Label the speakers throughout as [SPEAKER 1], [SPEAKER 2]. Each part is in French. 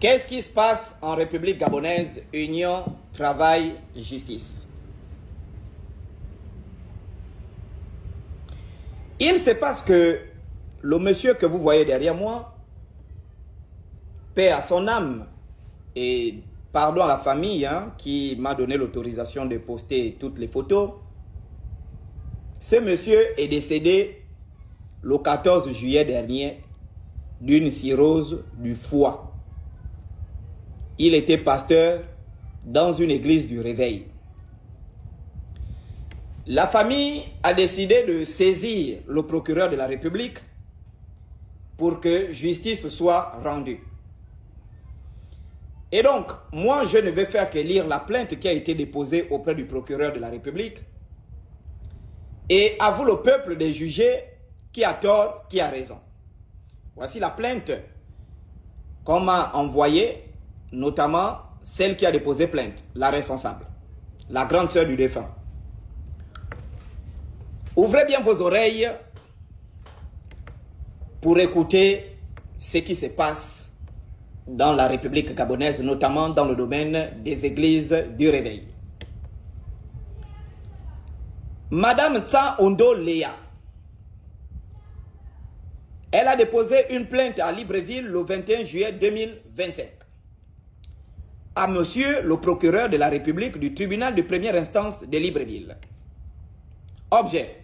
[SPEAKER 1] Qu'est-ce qui se passe en République gabonaise? Union, travail, justice. Il se passe que le monsieur que vous voyez derrière moi, paix à son âme, et pardon à la famille qui m'a donné l'autorisation de poster toutes les photos. Ce monsieur est décédé le 14 juillet dernier d'une cirrhose du foie. Il était pasteur dans une église du Réveil. La famille a décidé de saisir le procureur de la République pour que justice soit rendue. Et donc, moi, je ne vais faire que lire la plainte qui a été déposée auprès du procureur de la République. Et à vous, le peuple, de juger qui a tort, qui a raison. Voici la plainte qu'on m'a envoyée, notamment celle qui a déposé plainte, la responsable, la grande sœur du défunt. Ouvrez bien vos oreilles pour écouter ce qui se passe dans la République gabonaise, notamment dans le domaine des églises du Réveil. Madame Tsa Ondo Léa, elle a déposé une plainte à Libreville le 21 juillet 2025 à monsieur le procureur de la République du tribunal de première instance de Libreville. Objet: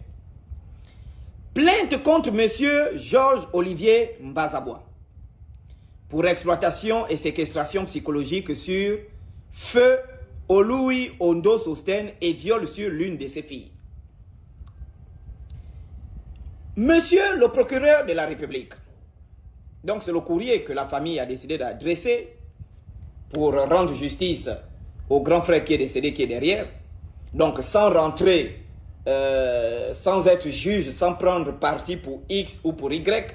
[SPEAKER 1] plainte contre monsieur Georges Olivier Mbazabois pour exploitation et séquestration psychologique sur feu Oloui Ondo Sosten et viol sur l'une de ses filles. Monsieur le procureur de la République, donc c'est le courrier que la famille a décidé d'adresser pour rendre justice au grand frère qui est décédé, qui est derrière. Donc sans rentrer, sans être juge, sans prendre parti pour X ou pour Y,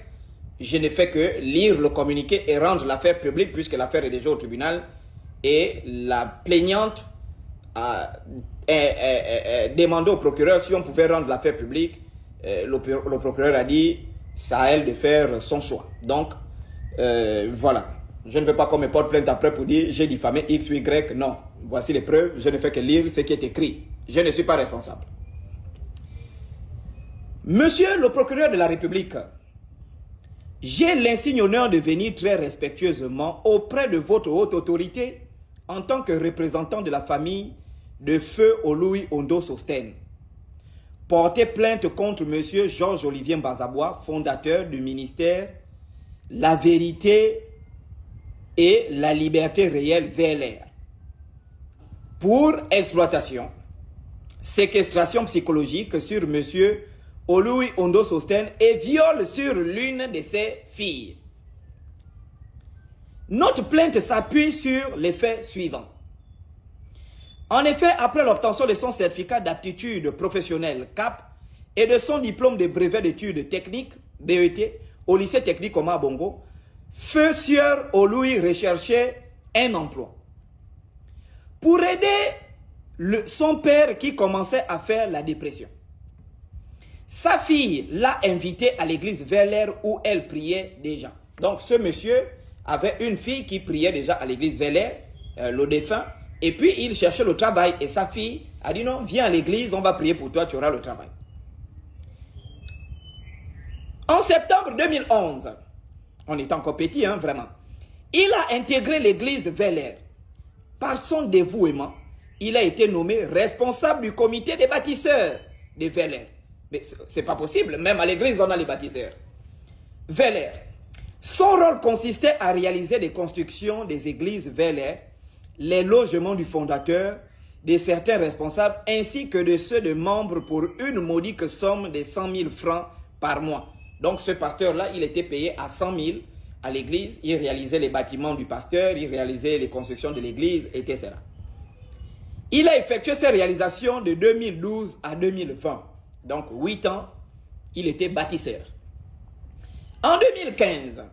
[SPEAKER 1] je ne fais que lire le communiqué et rendre l'affaire publique puisque l'affaire est déjà au tribunal et la plaignante a demandé au procureur si on pouvait rendre l'affaire publique. Le procureur a dit c'est à elle de faire son choix. Donc voilà, je ne veux pas qu'on me porte plainte après pour dire j'ai diffamé X ou Y. Non, voici les preuves, je ne fais que lire ce qui est écrit. Je ne suis pas responsable. Monsieur le procureur de la République, j'ai l'insigne honneur de venir très respectueusement auprès de votre haute autorité en tant que représentant de la famille de feu Oloui Ondo Sosten. Porter plainte contre monsieur Georges Olivier Mbazabois, fondateur du ministère La Vérité et la Liberté Réelle VLR, pour exploitation, séquestration psychologique sur monsieur Oloui Ondo Sosten et viol sur l'une de ses filles. Notre plainte s'appuie sur les faits suivants. En effet, après l'obtention de son certificat d'aptitude professionnelle CAP et de son diplôme de brevet d'études techniques BET au lycée technique Omar Bongo, feu sieur Oloui recherchait un emploi. Pour aider son père qui commençait à faire la dépression. Sa fille l'a invité à l'église VLR où elle priait déjà. Donc ce monsieur avait une fille qui priait déjà à l'église VLR, le défunt. Et puis, il cherchait le travail et sa fille a dit non, viens à l'église, on va prier pour toi, tu auras le travail. En septembre 2011, on est encore petit, vraiment, il a intégré l'église VLR. Par son dévouement, il a été nommé responsable du comité des bâtisseurs de VLR. Mais c'est pas possible, même à l'église, on a les bâtisseurs. VLR. Son rôle consistait à réaliser des constructions des églises VLR, les logements du fondateur, de certains responsables, ainsi que de ceux de membres pour une modique somme de 100 000 francs par mois. Donc ce pasteur-là, il était payé à 100 000 à l'église, il réalisait les bâtiments du pasteur, il réalisait les constructions de l'église, etc. Il a effectué ces réalisations de 2012 à 2020. Donc 8 ans, il était bâtisseur. En 2015,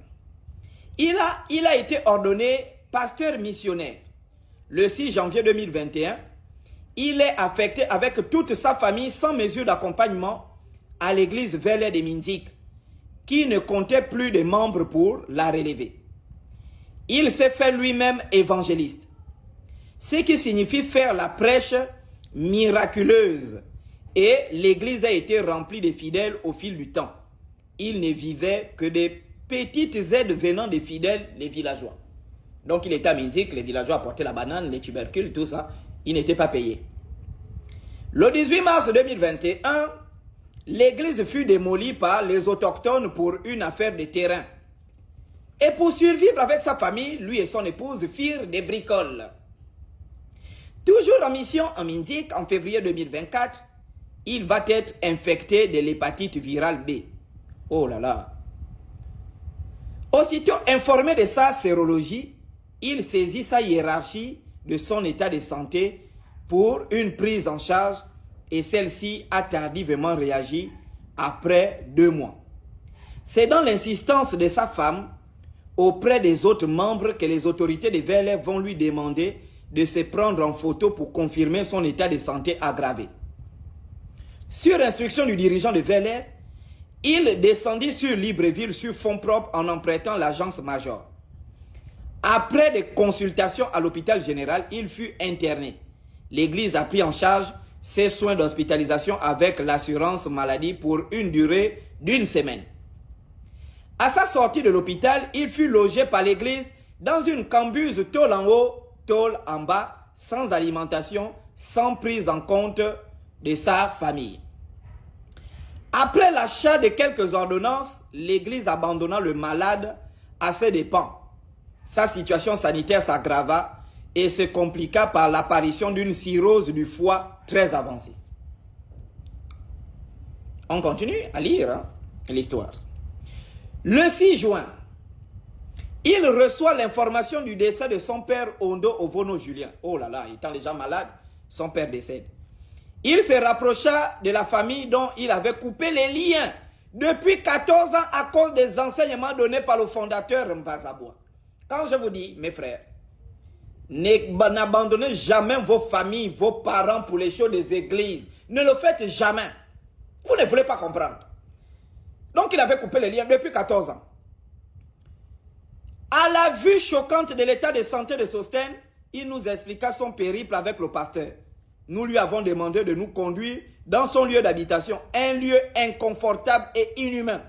[SPEAKER 1] il a été ordonné pasteur missionnaire. Le 6 janvier 2021, il est affecté avec toute sa famille sans mesure d'accompagnement à l'église VLR de Minzik, qui ne comptait plus de membres pour la relever. il s'est fait lui-même évangéliste. Ce qui signifie faire la prêche miraculeuse. Et l'église a été remplie de fidèles au fil du temps. Il ne vivait que des petites aides venant des fidèles, les villageois. Donc il était à Minzik, les villageois apportaient la banane, les tubercules, tout ça. Il n'était pas payé. Le 18 mars 2021, l'église fut démolie par les autochtones pour une affaire de terrain. Et pour survivre avec sa famille, lui et son épouse firent des bricoles. Toujours en mission en Minzik, en février 2024, il va être infecté de l'hépatite virale B. Oh là là. Aussitôt informé de sa sérologie, il saisit sa hiérarchie de son état de santé pour une prise en charge et celle-ci a tardivement réagi après 2 mois. C'est dans l'insistance de sa femme auprès des autres membres que les autorités de VLF vont lui demander de se prendre en photo pour confirmer son état de santé aggravé. Sur instruction du dirigeant de VLR, il descendit sur Libreville sur fonds propres en empruntant l'agence Major. Après des consultations à l'hôpital général, il fut interné. L'église a pris en charge ses soins d'hospitalisation avec l'assurance maladie pour une durée d'1 semaine. À sa sortie de l'hôpital, il fut logé par l'église dans une cambuse tôle en haut, tôle en bas, sans alimentation, sans prise en compte de sa famille. Après l'achat de quelques ordonnances, l'église abandonna le malade à ses dépens. Sa situation sanitaire s'aggrava et se compliqua par l'apparition d'une cirrhose du foie très avancée. On continue à lire l'histoire. Le 6 juin, il reçoit l'information du décès de son père Ondo Ovono Julien. Oh là là, étant déjà malade, son père décède. Il se rapprocha de la famille dont il avait coupé les liens depuis 14 ans à cause des enseignements donnés par le fondateur Mbazaboua. Quand je vous dis, mes frères, n'abandonnez jamais vos familles, vos parents pour les choses des églises. Ne le faites jamais. Vous ne voulez pas comprendre. Donc il avait coupé les liens depuis 14 ans. À la vue choquante de l'état de santé de Sostène, il nous expliqua son périple avec le pasteur. Nous lui avons demandé de nous conduire dans son lieu d'habitation, un lieu inconfortable et inhumain.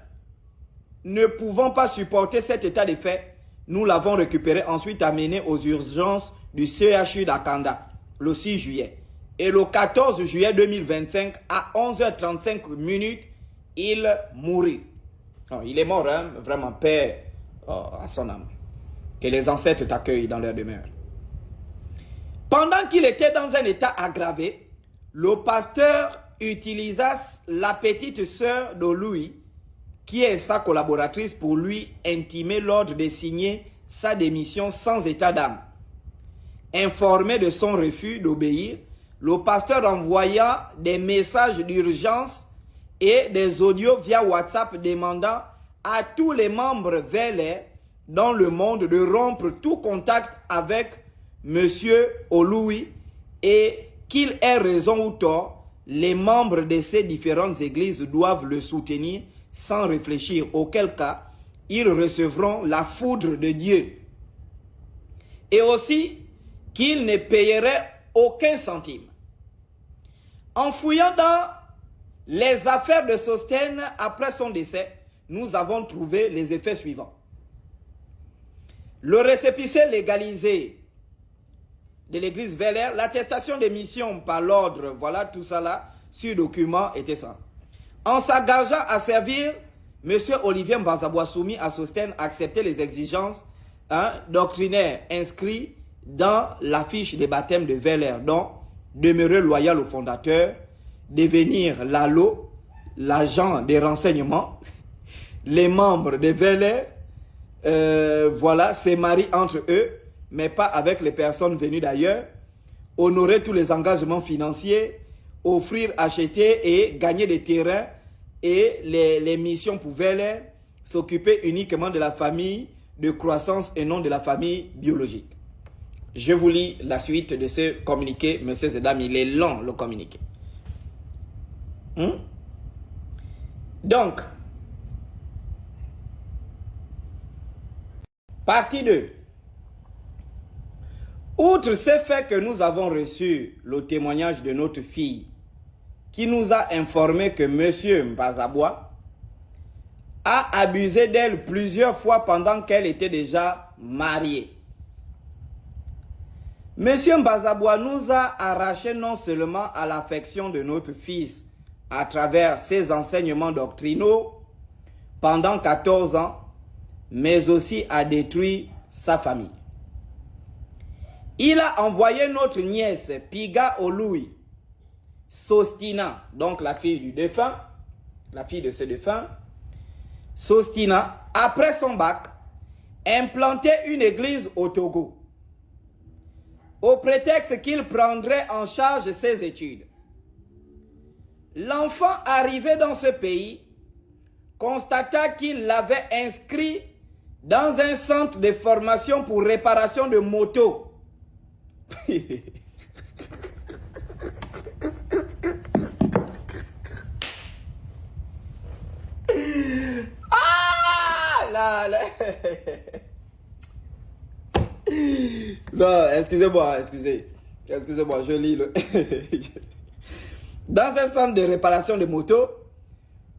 [SPEAKER 1] Ne pouvant pas supporter cet état de fait, nous l'avons récupéré ensuite amené aux urgences du CHU d'Akanda le 6 juillet. Et le 14 juillet 2025, à 11h35 minutes, il mourut. Non, il est mort, hein? Vraiment, paix à son âme. Que les ancêtres t'accueillent dans leur demeure. Pendant qu'il était dans un état aggravé, le pasteur utilisa la petite sœur de Louis, qui est sa collaboratrice, pour lui intimer l'ordre de signer sa démission sans état d'âme. Informé de son refus d'obéir, le pasteur envoya des messages d'urgence et des audios via WhatsApp demandant à tous les membres VLR dans le monde de rompre tout contact avec Monsieur Oloui et qu'il ait raison ou tort, les membres de ces différentes églises doivent le soutenir sans réfléchir, auquel cas ils recevront la foudre de Dieu. Et aussi qu'il ne payerait aucun centime. En fouillant dans les affaires de Sostène après son décès, nous avons trouvé les effets suivants. Le récépissé légalisé de l'église VLR, l'attestation d'émission par l'ordre, voilà tout ça là, sur document était ça. En s'engageant à servir, M. Olivier Mbazaboua soumis à Sostène acceptait les exigences doctrinaires inscrites dans la fiche de baptême de VLR, dont demeurer loyal au fondateur, devenir l'ALO, l'agent des renseignements, les membres de VLR, voilà, se marient entre eux, mais pas avec les personnes venues d'ailleurs, honorer tous les engagements financiers, offrir, acheter et gagner des terrains et les missions pour VLR, s'occuper uniquement de la famille de croissance et non de la famille biologique. Je vous lis la suite de ce communiqué, messieurs et dames, il est long le communiqué. Donc, partie 2. Outre ce fait que nous avons reçu le témoignage de notre fille, qui nous a informé que M. Mbazaboua a abusé d'elle plusieurs fois pendant qu'elle était déjà mariée. M. Mbazaboua nous a arraché non seulement à l'affection de notre fils à travers ses enseignements doctrinaux pendant 14 ans, mais aussi a détruit sa famille. Il a envoyé notre nièce Piga Oloui Sostina, donc la fille du défunt, la fille de ce défunt, Sostina, après son bac, implanter une église au Togo, au prétexte qu'il prendrait en charge ses études. L'enfant arrivé dans ce pays constata qu'il l'avait inscrit dans un centre de formation pour réparation de motos. Ah là là. Non, excusez-moi, excusez-moi, je lis le... Dans un centre de réparation de motos,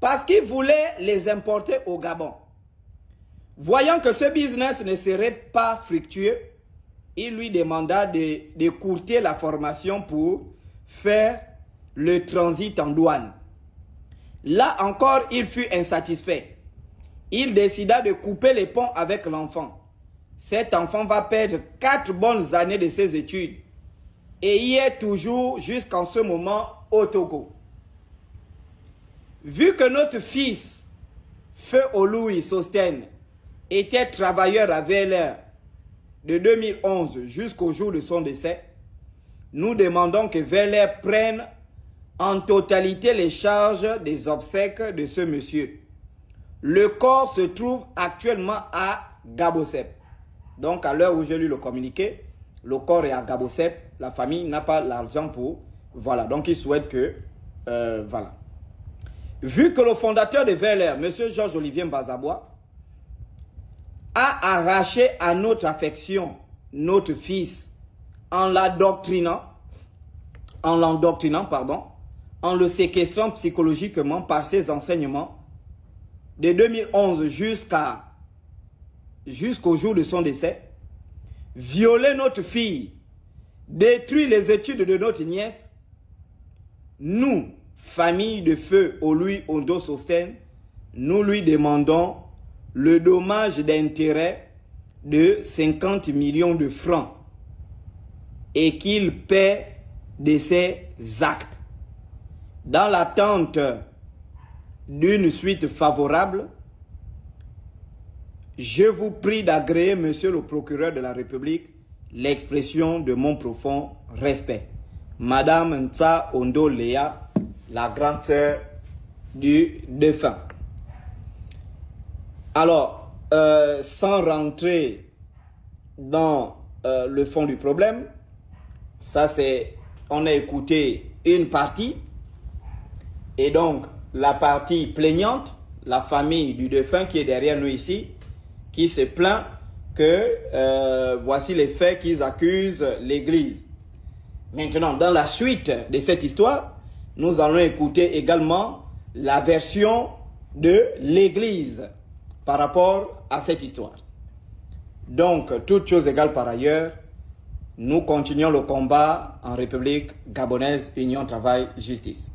[SPEAKER 1] parce qu'il voulait les importer au Gabon. Voyant que ce business ne serait pas fructueux, il lui demanda d'écourter la formation pour faire le transit en douane. Là encore, il fut insatisfait. Il décida de couper les ponts avec l'enfant. Cet enfant va perdre 4 bonnes années de ses études et y est toujours jusqu'en ce moment au Togo. Vu que notre fils, Feu Oloui Sosten, était travailleur à VLR de 2011 jusqu'au jour de son décès, nous demandons que VLR prenne en totalité les charges des obsèques de ce monsieur. Le corps se trouve actuellement à Gabosep. Donc à l'heure où j'ai lu le communiqué, le corps est à Gabosep. La famille n'a pas l'argent pour... Voilà, donc il souhaite que... voilà. Vu que le fondateur de VLR, M. Georges-Olivier Mbazaboua, a arraché à notre affection notre fils en l'endoctrinant, en le séquestrant psychologiquement par ses enseignements de 2011 jusqu'au jour de son décès, violer notre fille, détruire les études de notre nièce, nous, famille de Feu Oloui Ondo Sosten, nous lui demandons le dommage d'intérêt de 50 millions de francs et qu'il paie de ses actes. Dans l'attente d'une suite favorable, je vous prie d'agréer, monsieur le procureur de la République, l'expression de mon profond respect. Madame Ntsa Ondo Léa, la grande sœur du défunt. Alors, sans rentrer dans le fond du problème, ça c'est, on a écouté une partie, et donc la partie plaignante, la famille du défunt qui est derrière nous ici, qui se plaint que voici les faits qu'ils accusent l'Église. Maintenant, dans la suite de cette histoire, nous allons écouter également la version de l'Église par rapport à cette histoire. Donc, toutes choses égales par ailleurs, nous continuons le combat en République gabonaise, Union, Travail, Justice.